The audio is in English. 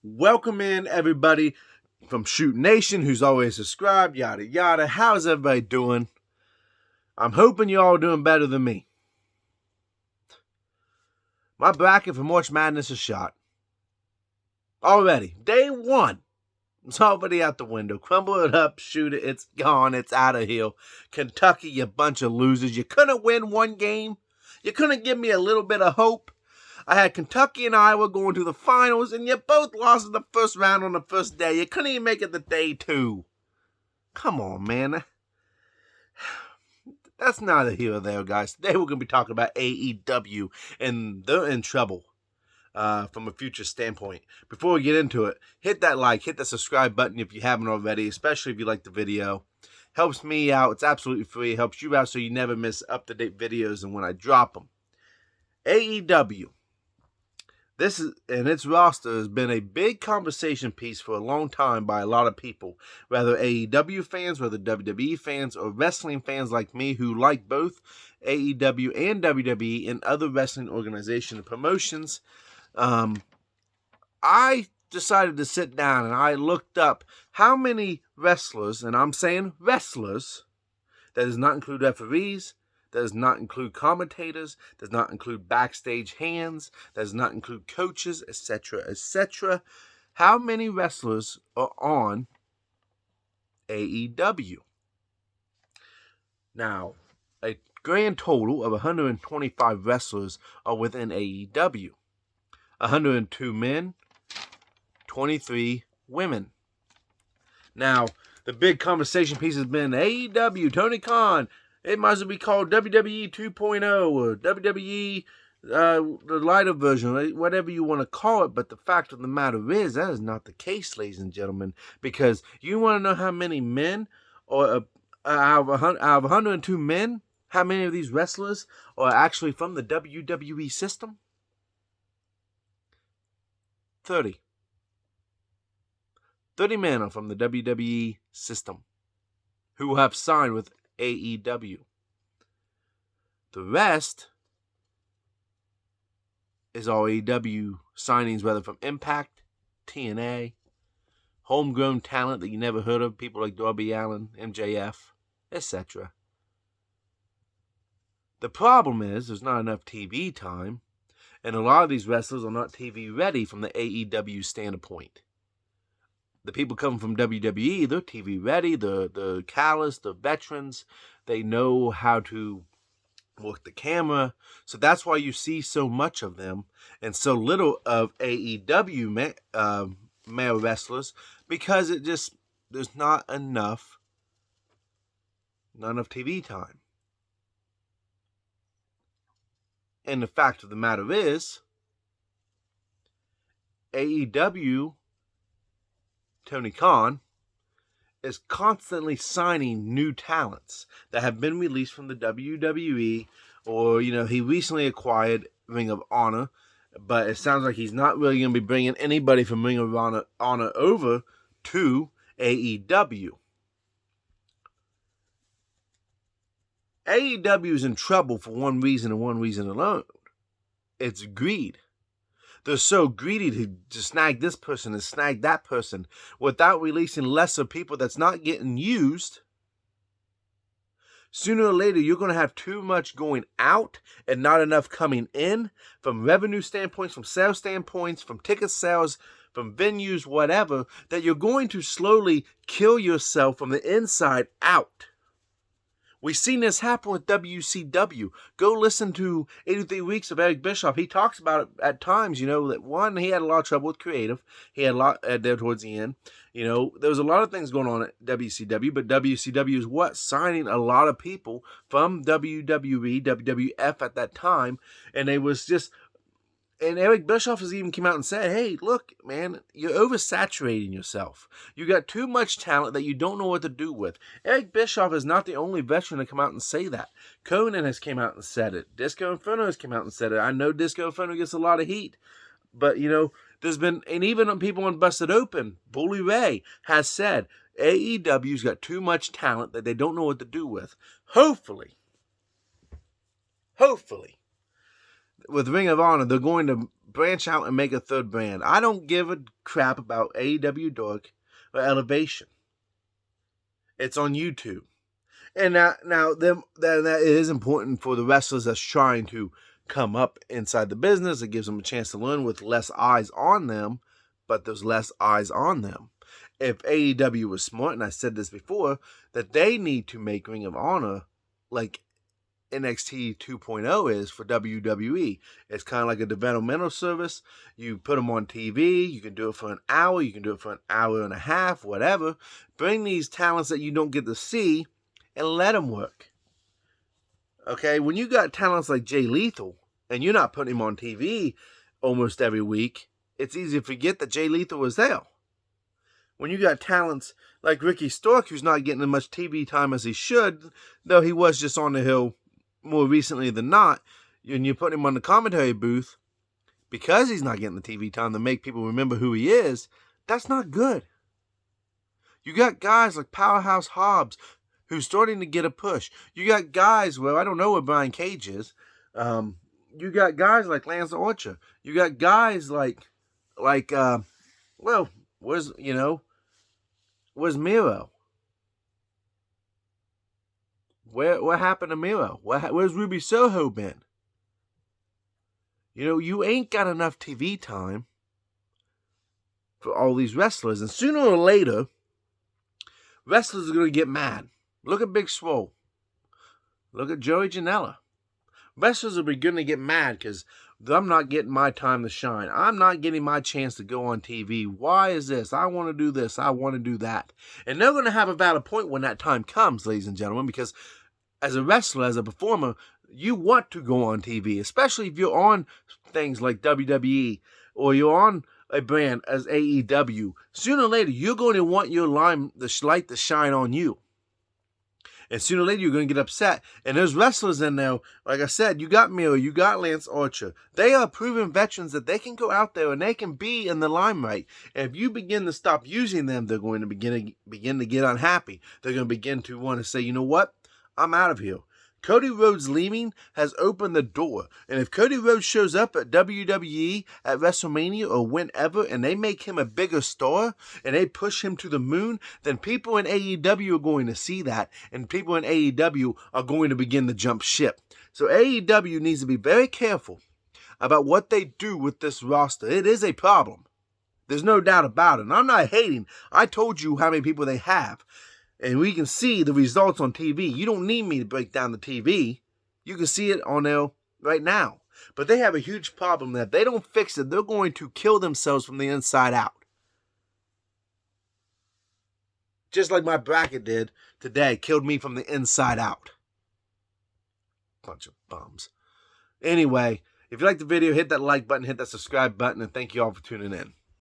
Welcome in everybody from Shoot Nation who's always subscribed, yada yada. How's everybody doing? I'm hoping you're all doing better than me. My bracket for March Madness is shot. Already. Day one. It's already out the window. Crumble it up, shoot it, it's gone, it's out of here. Kentucky, you bunch of losers. You couldn't win one game. You couldn't give me a little bit of hope. I had Kentucky and Iowa going to the finals, and you both lost in the first round on the first day. You couldn't even make it to day two. Come on, man. That's neither here or there, guys. Today we're going to be talking about AEW, and they're in trouble from a future standpoint. Before we get into it, hit that like, hit the subscribe button if you haven't already, especially if you like the video. Helps me out. It's absolutely free. It helps you out so you never miss up-to-date videos and when I drop them. AEW. Its roster has been a big conversation piece for a long time by a lot of people, whether AEW fans, whether WWE fans, or wrestling fans like me who like both AEW and WWE and other wrestling organizations and promotions. I decided to sit down and I looked up how many wrestlers, and I'm saying wrestlers, that does not include referees, that does not include commentators, does not include backstage hands, does not include coaches, etc., etc. How many wrestlers are on AEW? Now, a grand total of 125 wrestlers are within AEW. 102 men, 23 women. Now, the big conversation piece has been AEW, Tony Khan. It might as well be called WWE 2.0 or WWE, the lighter version, whatever you want to call it. But the fact of the matter is, that is not the case, ladies and gentlemen. Because you want to know how many men, or out of 102 men, how many of these wrestlers are actually from the WWE system? 30. 30 men are from the WWE system who have signed with AEW. The rest is all AEW signings, whether from Impact, TNA, homegrown talent that you never heard of, people like Darby Allin, MJF, etc. The problem is there's not enough TV time, and a lot of these wrestlers are not TV ready from the AEW standpoint. The people coming from WWE, they're TV ready, the callous, the veterans, they know how to work the camera. So that's why you see so much of them and so little of AEW male wrestlers, because there's not enough TV time. And the fact of the matter is, AEW, Tony Khan, is constantly signing new talents that have been released from the WWE, or, he recently acquired Ring of Honor, but it sounds like he's not really going to be bringing anybody from Ring of Honor over to AEW. AEW is in trouble for one reason and one reason alone. It's greed. They're so greedy to snag this person and snag that person without releasing lesser people that's not getting used. Sooner or later, you're going to have too much going out and not enough coming in from revenue standpoints, from sales standpoints, from ticket sales, from venues, whatever, that you're going to slowly kill yourself from the inside out. We've seen this happen with WCW. Go listen to 83 Weeks of Eric Bischoff. He talks about it at times, that one, he had a lot of trouble with creative. He had a lot there towards the end. There was a lot of things going on at WCW, but WCW is signing a lot of people from WWE, WWF at that time. And it was just, and Eric Bischoff has even come out and said, hey, look, man, you're oversaturating yourself. You got too much talent that you don't know what to do with. Eric Bischoff is not the only veteran to come out and say that. Conan has come out and said it. Disco Inferno has come out and said it. I know Disco Inferno gets a lot of heat. But, there's been, and even people on Busted Open, Bully Ray has said, AEW's got too much talent that they don't know what to do with. Hopefully, with Ring of Honor, they're going to branch out and make a third brand. I don't give a crap about AEW Dark or Elevation. It's on YouTube. And that it is important for the wrestlers that's trying to come up inside the business. It gives them a chance to learn with less eyes on them, but there's less eyes on them. If AEW was smart, and I said this before, that they need to make Ring of Honor like NXT 2.0 is for WWE. It's kind of like a developmental service. You put them on TV. You can do it for an hour. You can do it for an hour and a half, whatever. Bring these talents that you don't get to see and let them work. Okay, when you got talents like Jay Lethal and you're not putting him on TV almost every week, it's easy to forget that Jay Lethal was there. When you got talents like Ricky Stark, who's not getting as much TV time as he should, though he was just on the hill more recently than not, and you put him on the commentary booth because he's not getting the TV time to make people remember who he is, that's not good. You got guys like Powerhouse Hobbs who's starting to get a push. You got guys, well, I don't know where Brian Cage is. You got guys like Lance Archer. You got guys like where's Miro? What happened to Miro? Where's Ruby Soho been? You ain't got enough TV time for all these wrestlers. And sooner or later, wrestlers are going to get mad. Look at Big Swole. Look at Joey Janela. Wrestlers are going to get mad because I'm not getting my time to shine. I'm not getting my chance to go on TV. Why is this? I want to do this. I want to do that. And they're going to have a valid point when that time comes, ladies and gentlemen, because as a wrestler, as a performer, you want to go on TV, especially if you're on things like WWE or you're on a brand as AEW. Sooner or later, you're going to want your light to shine on you. And sooner or later, you're going to get upset. And there's wrestlers in there, like I said, you got Miro, you got Lance Archer. They are proven veterans that they can go out there and they can be in the limelight. And if you begin to stop using them, they're going to begin to get unhappy. They're going to begin to want to say, you know what? I'm out of here. Cody Rhodes leaving has opened the door. And if Cody Rhodes shows up at WWE, at WrestleMania, or whenever, and they make him a bigger star, and they push him to the moon, then people in AEW are going to see that, and people in AEW are going to begin to jump ship. So AEW needs to be very careful about what they do with this roster. It is a problem. There's no doubt about it. And I'm not hating. I told you how many people they have. And we can see the results on TV. You don't need me to break down the TV. You can see it on there right now. But they have a huge problem that if they don't fix it, they're going to kill themselves from the inside out. Just like my bracket did today. Killed me from the inside out. Bunch of bums. Anyway, if you like the video, hit that like button, hit that subscribe button, and thank you all for tuning in.